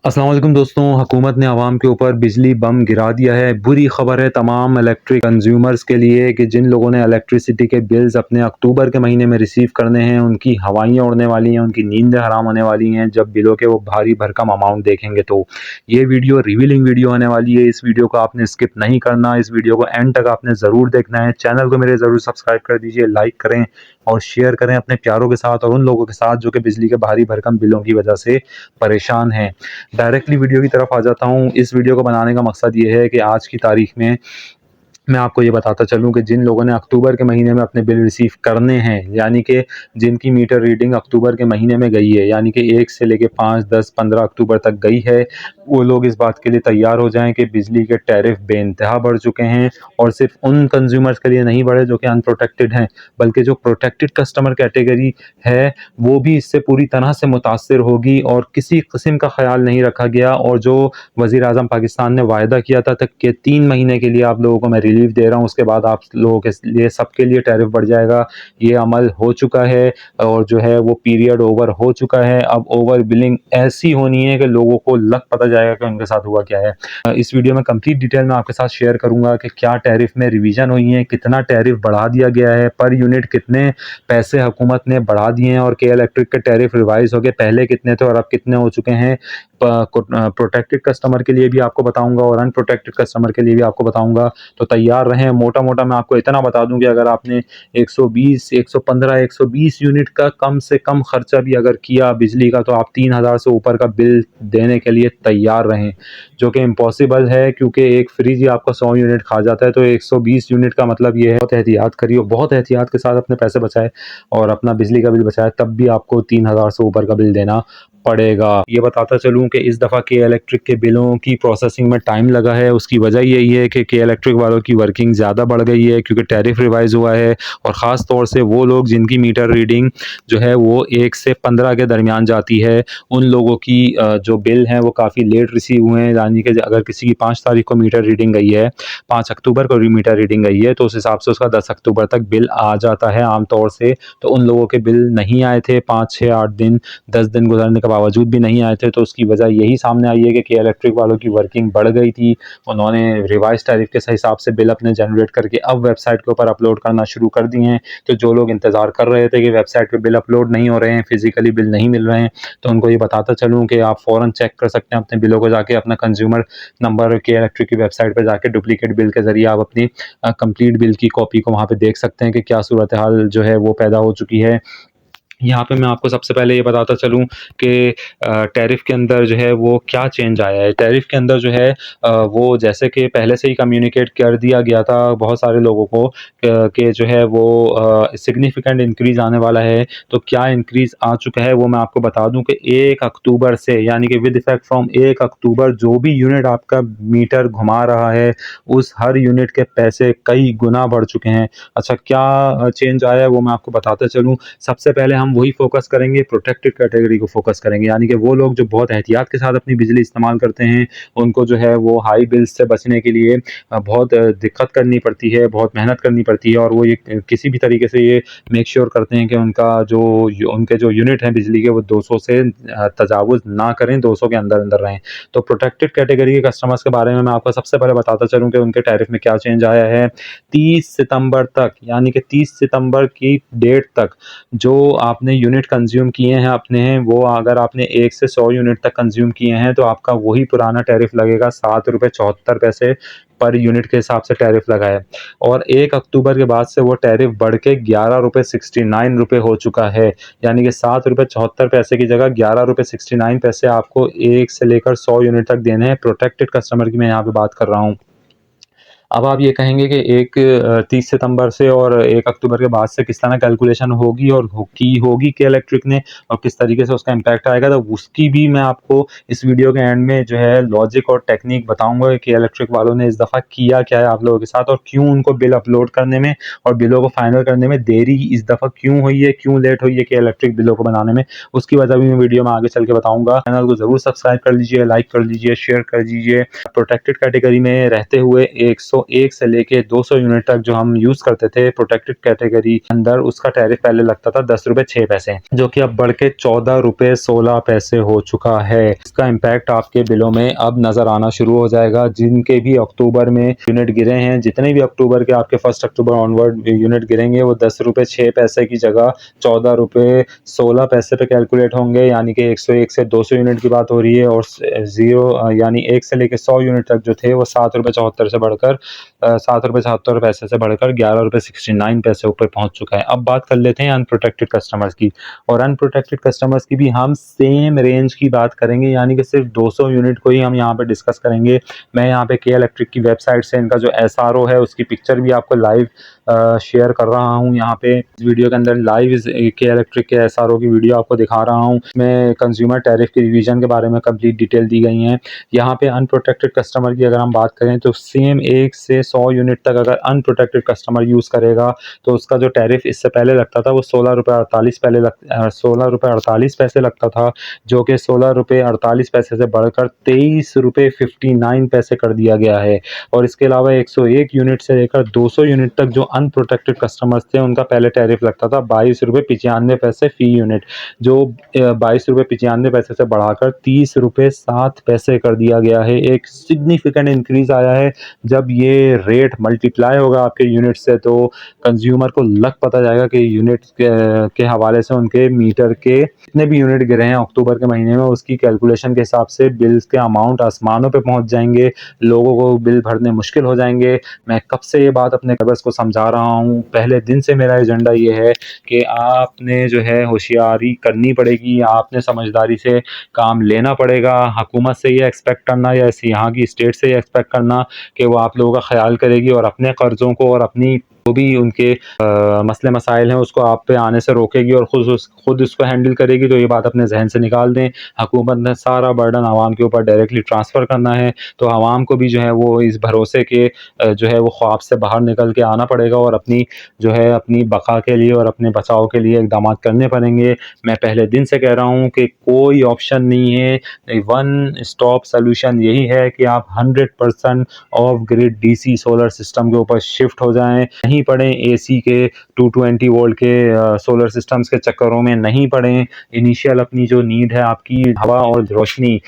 अस्सलाम वालेकुम दोस्तों, हुकूमत ने आवाम के ऊपर बिजली बम गिरा दिया है। बुरी खबर है तमाम इलेक्ट्रिक कंज्यूमर्स के लिए कि जिन लोगों ने इलेक्ट्रिसिटी के बिल्स अपने अक्टूबर के महीने में रिसीव करने हैं, उनकी हवाइयाँ उड़ने वाली हैं, उनकी नींदें हराम होने वाली हैं जब बिलों के वो भारी भरकम अमाउंट देखेंगे। तो ये वीडियो रिवीलिंग वीडियो होने वाली है। इस वीडियो को आपने स्किप नहीं करना, इस वीडियो को एंड तक आपने ज़रूर देखना है। चैनल को मेरे ज़रूर सब्सक्राइब कर दीजिए, लाइक करें और शेयर करें अपने प्यारों के साथ और उन लोगों के साथ जो कि बिजली के भारी भरकम बिलों की वजह से परेशान हैं। डायरेक्टली वीडियो की तरफ आ जाता हूँ। इस वीडियो को बनाने का मकसद ये है कि आज की तारीख में मैं आपको ये बताता चलूँ कि जिन लोगों ने अक्टूबर के महीने में अपने बिल रिसीव करने हैं, यानी कि जिनकी मीटर रीडिंग अक्टूबर के महीने में गई है, यानी कि 1 से लेके 5, 10, 15 अक्टूबर तक गई है, वो लोग इस बात के लिए तैयार हो जाएँ कि बिजली के टैरिफ बेइंतहा बढ़ चुके हैं। और सिर्फ उन कंज्यूमर्स के लिए नहीं बढ़े जो कि अनप्रोटेक्टेड हैं, बल्कि जो प्रोटेक्टेड कस्टमर कैटेगरी है, वो भी इससे पूरी तरह से मुतासिर होगी और किसी किस्म का ख्याल नहीं रखा गया। और जो वज़ीर-ए-आज़म पाकिस्तान ने वायदा किया था तक कि 3 महीने के लिए आप लोगों को मैं रिलीफ़ दे रहा हूँ, उसके बाद आप लोगों के लिए सबके लिए टैरिफ बढ़ जाएगा, ये अमल हो चुका है और जो है वो पीरियड ओवर हो चुका है। अब ओवर बिलिंग ऐसी होनी है कि लोगों को लग पता जाएगा कि उनके साथ हुआ क्या है। इस वीडियो में कंप्लीट डिटेल में आपके साथ शेयर करूँगा कि क्या टैरिफ में रिवीजन हुई है, कितना टैरिफ बढ़ा दिया गया है, पर यूनिट कितने पैसे हुकूमत ने बढ़ा दिए हैं और के इलेक्ट्रिक के टैरिफ रिवाइज़ हो गए, पहले कितने थे और अब कितने हो चुके हैं। प्रोटेक्टेड कस्टमर के लिए भी आपको बताऊँगा और अनप्रोटेक्टेड कस्टमर के लिए भी आपको बताऊँगा, तो तैयार रहें। मोटा-मोटा मैं आपको इतना बता दूँ कि अगर आपने 120, 115, 120 यूनिट का कम से कम खर्चा भी अगर किया बिजली का, तो आप 3000 से ऊपर का बिल देने के लिए तैयार रहें, जो कि इम्पॉसिबल है क्योंकि एक फ्रिज ही आपका 100 यूनिट खा जाता है। तो 120 यूनिट का मतलब ये है, बहुत एहतियात करिए, बहुत एहतियात के साथ अपने पैसे बचाएँ और अपना बिजली का बिल बचाएँ, तब भी आपको 3000 से ऊपर का बिल देना पड़ेगा। ये बताता चलूँ कि इस दफ़ा के इलेक्ट्रिक के बिलों की प्रोसेसिंग में टाइम लगा है, उसकी वजह यही है कि के इलेक्ट्रिक वालों की वर्किंग ज़्यादा बढ़ गई है क्योंकि टैरिफ रिवाइज़ हुआ है। और ख़ास तौर से वो लोग जिनकी मीटर रीडिंग जो है वो 1 से 15 के दरमियान जाती है, उन लोगों की जो बिल हैं वो काफ़ी लेट रिसीव हुए हैं। यानी कि अगर किसी की 5 तारीख को मीटर रीडिंग गई है, 5 अक्टूबर को मीटर रीडिंग गई है, तो उस हिसाब से उसका 10 अक्टूबर तक बिल आ जाता है आम तौर से। तो उन लोगों के बिल नहीं आए थे, 5, 6, 8 दिन, 10 दिन गुजरने के बावजूद भी नहीं आए थे, तो उसकी वजह यही सामने आई है कि इलेक्ट्रिक वालों की वर्किंग बढ़ गई थी। उन्होंने रिवाइज टैरिफ के हिसाब से बिल अपने जनरेट करके अब वेबसाइट के ऊपर अपलोड करना शुरू कर दिए हैं। तो जो लोग इंतज़ार कर रहे थे कि वेबसाइट पे बिल अपलोड नहीं हो रहे हैं, फिजिकली बिल नहीं मिल रहे हैं, तो उनको ये बताता चलूँ कि आप फ़ौरन चेक कर सकते हैं अपने बिलों को जाके, अपना कंज्यूमर नंबर के इलेक्ट्रिक की वेबसाइट पर जाके डुप्लीकेट बिल के ज़रिए आप अपनी कंप्लीट बिल की कॉपी को वहाँ पे देख सकते हैं कि क्या सूरत हाल जो है वो पैदा हो चुकी है। यहाँ पे मैं आपको सबसे पहले ये बताता चलूँ कि टैरिफ के अंदर जो है वो क्या चेंज आया है। टैरिफ के अंदर जो है वो जैसे कि पहले से ही कम्युनिकेट कर दिया गया था बहुत सारे लोगों को कि जो है वो सिग्निफिकेंट इंक्रीज़ आने वाला है। तो क्या इंक्रीज़ आ चुका है वो मैं आपको बता दूँ कि 1 अक्टूबर से, यानी कि विद इफ़ेक्ट फ्रॉम 1 अक्टूबर, जो भी यूनिट आपका मीटर घुमा रहा है, उस हर यूनिट के पैसे कई गुना बढ़ चुके हैं। अच्छा, क्या चेंज आया है वो मैं आपको बताता चलूँ। सबसे पहले हम वही फ़ोकस करेंगे, प्रोटेक्टेड कैटेगरी को फ़ोकस करेंगे, यानी कि वो लोग जो बहुत एहतियात के साथ अपनी बिजली इस्तेमाल करते हैं, उनको जो है वो हाई बिल्स से बचने के लिए बहुत दिक्कत करनी पड़ती है, बहुत मेहनत करनी पड़ती है और वो ये किसी भी तरीके से ये मेक श्योर करते हैं कि उनके जो यूनिट हैं बिजली के, वो 200 से तजावुज़ ना करें, 200 के अंदर-अंदर रहें। तो प्रोटेक्टेड कैटेगरी के कस्टमर्स के बारे में मैं आपको सबसे पहले बताता चलूँ कि उनके टैरिफ में क्या चेंज आया है। 30 सितंबर तक, यानी कि 30 सितंबर की डेट तक जो आपने यूनिट कंज्यूम किए हैं अपने हैं, वो अगर आपने 1 से 100 यूनिट तक कंज्यूम किए हैं, तो आपका वही पुराना टैरिफ लगेगा, ₹7.74 पर यूनिट के हिसाब से टैरिफ लगा है। और 1 अक्टूबर के बाद से वो टैरिफ बढ़ के ₹11.69 हो चुका है। यानी कि ₹7.74 की जगह ₹11.69 आपको 1 से लेकर 100 यूनिट तक देने हैं। प्रोटेक्टेड कस्टमर की मैं यहाँ पे बात कर रहा हूँ। अब आप ये कहेंगे कि 30 सितंबर से और 1 अक्टूबर के बाद से किस तरह कैलकुलेशन होगी और होगी कि इलेक्ट्रिक ने, और किस तरीके से उसका इम्पैक्ट आएगा, तो उसकी भी मैं आपको इस वीडियो के एंड में जो है लॉजिक और टेक्निक बताऊंगा कि इलेक्ट्रिक वालों ने इस दफ़ा किया क्या है आप लोगों के साथ और क्यों उनको बिल अपलोड करने में और बिलों को फाइनल करने में देरी इस दफ़ा क्यों हुई है, क्यों लेट हुई है कि इलेक्ट्रिक बिलों को बनाने में। उसकी वजह भी मैं वीडियो में आगे चल के बताऊंगा। चैनल को ज़रूर सब्सक्राइब कर लीजिए, लाइक कर लीजिए, शेयर कर दीजिए। प्रोटेक्टेड कैटेगरी में रहते हुए 101 से लेके 200 यूनिट तक जो हम यूज़ करते थे प्रोटेक्टेड कैटेगरी अंदर, उसका टैरिफ पहले लगता था 10 रुपये 6 पैसे, जो कि अब बढ़ के 14 रुपये 16 पैसे हो चुका है। इसका इम्पैक्ट आपके बिलों में अब नज़र आना शुरू हो जाएगा। जिनके भी अक्टूबर में यूनिट गिरे हैं, जितने भी अक्टूबर के आपके 1 अक्टूबर ऑनवर्ड यूनिट गिरेंगे, वो 10 रुपये 6 पैसे की जगह 14 रुपये 16 पैसे पे कैलकुलेट होंगे। यानी कि 101 से 200 यूनिट की बात हो रही है, और ज़ीरो यानी 1 से लेकर 100 यूनिट तक जो थे वो 7 रुपये 74 से बढ़कर 7 रुपये 77 पैसे से बढ़कर 11 रुपये 69 पैसे ऊपर पहुंच चुका है। अब बात कर लेते हैं अनप्रोटेक्टेड कस्टमर्स की, और अनप्रोटेक्टेड कस्टमर्स की भी हम सेम रेंज की बात करेंगे, यानी कि सिर्फ 200 यूनिट को ही हम यहाँ पे डिस्कस करेंगे। मैं यहाँ पे के इलेक्ट्रिक की वेबसाइट से इनका जो SRO है उसकी पिक्चर भी आपको लाइव शेयर कर रहा हूँ। यहाँ पे इस वीडियो के अंदर लाइव के इलेक्ट्रिक के SRO की वीडियो आपको दिखा रहा हूँ। मैं कंज्यूमर टैरिफ की रिवीजन के बारे में कंप्लीट डिटेल दी गई हैं। यहाँ पे अनप्रोटेक्टेड कस्टमर की अगर हम बात करें तो सेम 1 से 100 यूनिट तक अगर अनप्रोटेक्टेड कस्टमर यूज़ करेगा तो उसका जो टैरिफ इससे पहले लगता था वो 16 रुपये 48 पैसे लगता था, जो कि 16 रुपये 48 पैसे से बढ़कर 23 रुपये 59 पैसे कर दिया गया है। और इसके अलावा 101 यूनिट से लेकर 200 यूनिट तक जो अनप्रोटेक्टेड कस्टमर्स थे उनका पहले टैरिफ लगता था 22 रुपये 95 पैसे फ़ी यूनिट, जो 22 रुपये 95 पैसे से बढ़ाकर 30 रुपये 7 पैसे कर दिया गया है। एक सिग्निफिकेंट इंक्रीज़ आया है। जब ये रेट मल्टीप्लाई होगा आपके यूनिट से तो कंज्यूमर को लग पता जाएगा कि यूनिट के हवाले से उनके मीटर के जितने भी यूनिट गिरे हैं अक्टूबर के महीने में, उसकी कैलकुलेशन के हिसाब से बिल्स के अमाउंट आसमानों पे पहुंच जाएंगे। लोगों को बिल भरने मुश्किल हो जाएंगे। मैं कब से ये बात अपने कस्टमर्स को समझा रहा हूँ, पहले दिन से मेरा एजेंडा ये है कि आपने जो है होशियारी करनी पड़ेगी, आपने समझदारी से काम लेना पड़ेगा। हुकूमत से ये एक्सपेक्ट करना या यहाँ की स्टेट से ये एक्सपेक्ट करना कि वो आप लोगों का ख्याल करेगी और अपने कर्ज़ों को और अपनी जो भी उनके मसले मसाइल हैं उसको आप पे आने से रोकेगी और खुद उसको हैंडल करेगी, तो ये बात अपने जहन से निकाल दें। हुकूमत ने सारा बर्डन आवाम के ऊपर डायरेक्टली ट्रांसफ़र करना है, तो आवाम को भी जो है वो इस भरोसे के जो है वो ख्वाब से बाहर निकल के आना पड़ेगा और अपनी जो है अपनी बका के लिए और अपने बचाव के लिए इक़दाम करने पड़ेंगे। मैं पहले दिन से कह रहा हूँ कि कोई ऑप्शन नहीं है, वन स्टॉप सॉल्यूशन यही है कि आप 100% of grid DC solar system के ऊपर शिफ्ट हो जाएं। नहीं पड़ें AC के 220 वोल्ट के सोलर सिस्टम्स के चक्करों में, नहीं पड़ें। इनिशियल अपनी जो नीड है आपकी हवा और रोशनी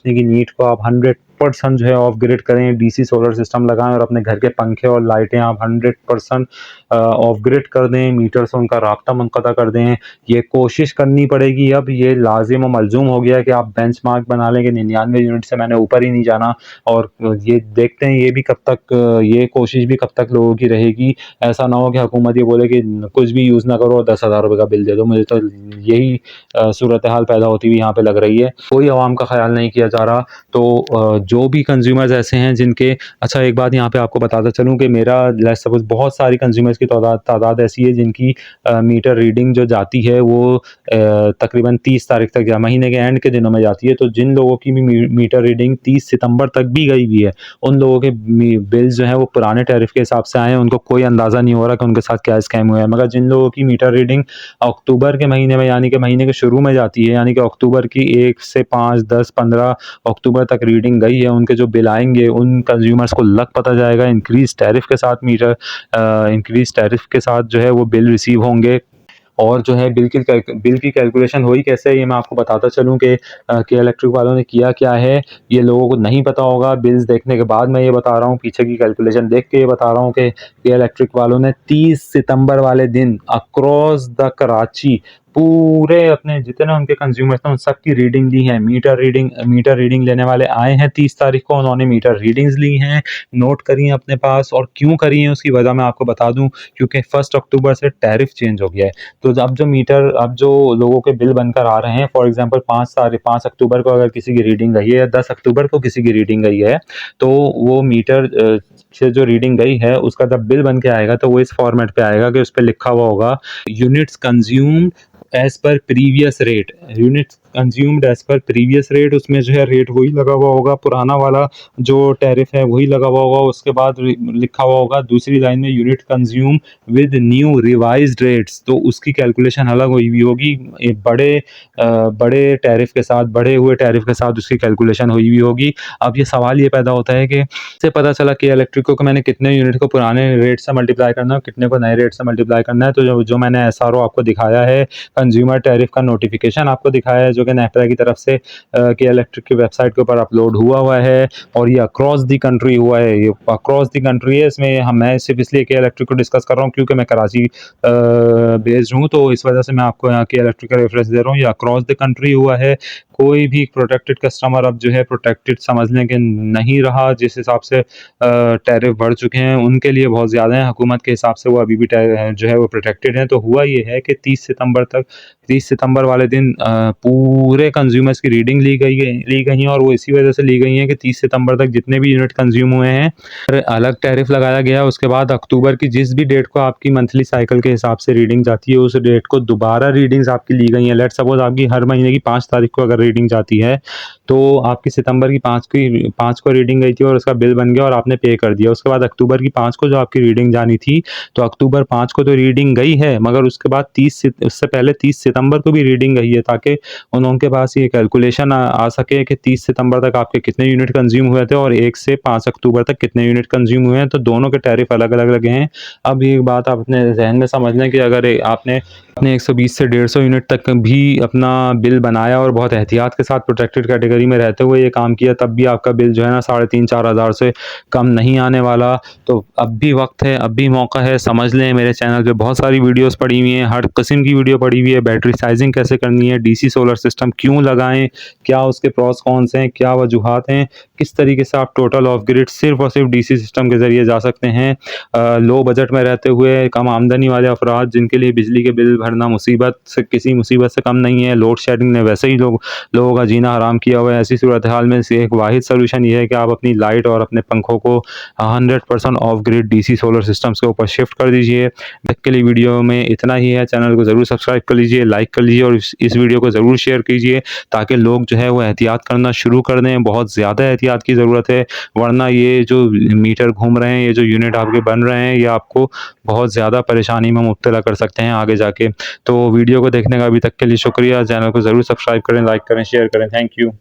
की नीड को आप 100% जो है ऑफ ग्रिड करें, DC सोलर सिस्टम लगाएं और अपने घर के पंखे और लाइटें आप 100% ऑफ ग्रिड कर दें, मीटर से उनका राब्ता मुनक़ता कर दें। ये कोशिश करनी पड़ेगी। अब ये लाजिम और मलजूम हो गया कि आप बेंचमार्क बना लें कि 99 यूनिट से मैंने ऊपर ही नहीं जाना, और ये देखते हैं ये भी कब तक, ये कोशिश भी कब तक लोगों की रहेगी। ऐसा ना हो कि हुकूमत ये बोले कि कुछ भी यूज़ ना करो और 10,000 रुपये का बिल दे दो। मुझे तो यही सूरत हाल पैदा होती हुई यहाँ पे लग रही है। कोई आवाम का ख्याल नहीं किया जा रहा। तो जो भी कंज्यूमर्स ऐसे हैं जिनके, अच्छा एक बात यहाँ पे आपको बताता चलूँ कि मेरा लेट्स सपोज बहुत सारी कंज्यूमर्स की तादाद ऐसी है जिनकी मीटर रीडिंग जो जाती है वो तकरीबन 30 तारीख तक या महीने के एंड के दिनों में जाती है। तो जिन लोगों की भी मीटर रीडिंग 30 सितंबर तक भी गई हुई है, उन लोगों के बिल्स जो हैं वो पुराने टैरिफ के हिसाब से आए हैं। उनको कोई अंदाज़ा नहीं हो रहा कि उनके साथ क्या स्कैम हुआ है। मगर जिन लोगों की मीटर रीडिंग अक्टूबर के महीने में यानी कि महीने के शुरू में जाती है, यानी कि अक्टूबर की 1 से 5, 10, 15 अक्टूबर तक रीडिंग गई है, उनके जो बिल आएंगे उन कंज्यूमर्स को लग पता जाएगा इंक्रीज़ टैरिफ के साथ इंक्रीज़ टैरिफ के साथ जो है वो बिल रिसीव होंगे। और जो है बिल की कैलकुलेशन हुई कैसे, ये मैं आपको बताता चलूँ कि इलेक्ट्रिक वालों ने किया क्या है। ये लोगों को नहीं पता होगा, बिल्स देखने के बाद मैं ये बता रहा हूँ, पीछे की कैलकुलेशन देख के ये बता रहा हूँ कि इलेक्ट्रिक वालों ने 30 सितंबर वाले दिन अक्रॉस द कराची पूरे अपने जितने उनके कंज्यूमर्स थे उन सब की रीडिंग ली है। मीटर रीडिंग लेने वाले आए हैं 30 तारीख को, उन्होंने मीटर रीडिंग्स ली हैं, नोट करी हैं अपने पास। और क्यों करी हैं उसकी वजह मैं आपको बता दूं, क्योंकि 1 अक्टूबर से टैरिफ चेंज हो गया है। तो अब जो लोगों के बिल बनकर आ रहे हैं, फॉर एग्जांपल 5 अक्टूबर को अगर किसी की रीडिंग गई है या 10 अक्टूबर को किसी की रीडिंग गई है, तो वो मीटर से जो रीडिंग गई है उसका जब बिल बन के आएगा तो वो इस फॉर्मेट पे आएगा कि उस पर लिखा हुआ होगा units consumed as per previous rate, units consumed as per previous rate, उसमें जो है रेट वही लगा हुआ होगा, पुराना वाला जो टैरिफ है वही लगा हुआ होगा। उसके बाद लिखा हुआ होगा दूसरी लाइन में unit consume with new revised rates, तो उसकी कैलकुलेशन अलग हुई हुई होगी। बड़े टैरिफ के साथ, बढ़े हुए टैरिफ के साथ उसकी कैलकुलेशन हुई हुई होगी। अब ये सवाल ये पैदा होता है कि से पता चला कि इलेक्ट्रिको को मैंने कितने यूनिट को पुराने रेट से मल्टीप्लाई करना है, कितने को नए रेट से मल्टीप्लाई करना है। तो जो मैंने एसआरओ आपको दिखाया है, कंज्यूमर टैरिफ का नोटिफिकेशन आपको दिखाया है, जो कि नेफ्रा की तरफ से कि इलेक्ट्रिक की वेबसाइट के ऊपर अपलोड हुआ है, और ये अक्रॉस दी कंट्री हुआ है, ये अक्रॉस दी कंट्री है। इसमें मैं सिर्फ इसलिए कि इलेक्ट्रिक को डिस्कस कर रहा हूँ क्योंकि मैं कराची बेस्ड हूँ, तो इस वजह से मैं आपको यहाँ की इलेक्ट्रिक का रेफरेंस दे रहा हूँ। ये अक्रॉस द कंट्री हुआ है। कोई भी प्रोटेक्टेड कस्टमर अब जो है प्रोटेक्टेड समझ लें कि नहीं रहा। जिस हिसाब से टैरिफ बढ़ चुके हैं उनके लिए बहुत ज़्यादा हैं, हुकूमत के हिसाब से वो अभी भी जो है वो प्रोटेक्टेड हैं। तो हुआ ये है कि 30 सितंबर वाले दिन पूरे कंज्यूमर्स की रीडिंग ली गई हैं, और वो इसी वजह से ली गई हैं कि 30 सितंबर तक जितने भी यूनिट कंज्यूम हुए हैं अलग टैरिफ लगाया गया। उसके बाद अक्टूबर की जिस भी डेट को आपकी मंथली साइकिल के हिसाब से रीडिंग जाती है, उस डेट को दोबारा रीडिंग्स आपकी ली गई हैं। लेट्स सपोज आपकी हर महीने की 5 तारीख को अगर रीडिंग जाती है, तो आपकी सितंबर की 5 को रीडिंग गई थी और उसका बिल बन गया और आपने पे कर दिया। उसके बाद अक्टूबर की 5 को जो आपकी रीडिंग जानी थी, तो अक्टूबर 5 को तो रीडिंग गई है, मगर उसके बाद उससे पहले 30 सितंबर को भी रीडिंग गई है, ताकि उनके पास ये कैलकुलेशन आ सके कि 30 सितंबर तक आपके कितने यूनिट कंज्यूम हुए थे और 1 से 5 अक्टूबर तक कितने यूनिट कंज्यूम हुए हैं। तो दोनों के टैरिफ अलग अलग लगे हैं। अब एक बात आप अपने जहन में समझ लें कि अगर आपने 120 से 150 यूनिट तक भी अपना बिल बनाया और बहुत एहतियात के साथ प्रोटेक्टेड कैटेगरी में रहते हुए ये काम किया, तब भी आपका बिल जो है ना 3,500-4 हज़ार से कम नहीं आने वाला। तो अब भी वक्त है, अब भी मौका है, समझ लें। मेरे चैनल पे बहुत सारी वीडियोस पड़ी हुई हैं, हर किस्म की वीडियो पड़ी हुई है। बैटरी साइजिंग कैसे करनी है, डीसी सोलर सिस्टम क्यों लगाएं, क्या उसके प्रॉस कॉन्स हैं, क्या वजूहात हैं, किस तरीके से आप टोटल ऑफ ग्रिड सिर्फ और सिर्फ डीसी सिस्टम के ज़रिए जा सकते हैं। लो बजट में रहते हुए कम आमदनी वाले अफराद जिनके लिए बिजली के बिल भरना किसी मुसीबत से कम नहीं है, लोड शेडिंग ने वैसे ही लोगों का जीना हराम किया हुआ है। ऐसी सूरत हाल में से एक वाहिद सोल्यूशन ये है कि आप अपनी लाइट और अपने पंखों को 100% of grid DC solar systems के ऊपर शिफ्ट कर दीजिए। तक के लिए वीडियो में इतना ही है। चैनल को ज़रूर सब्सक्राइब कर लीजिए, लाइक कर लीजिए और इस वीडियो को ज़रूर शेयर कीजिए, ताकि लोग जो है वो एहतियात करना शुरू कर दें। बहुत ज़्यादा एहतियात की ज़रूरत है, वरना ये जो मीटर घूम रहे हैं, ये जो यूनिट आपके बन रहे हैं, ये आपको बहुत ज़्यादा परेशानी में मुब्तला कर सकते हैं आगे जाके। तो वीडियो को देखने का अभी तक के लिए शुक्रिया। चैनल को ज़रूर सब्सक्राइब करें, लाइक करें, शेयर करें। Thank you.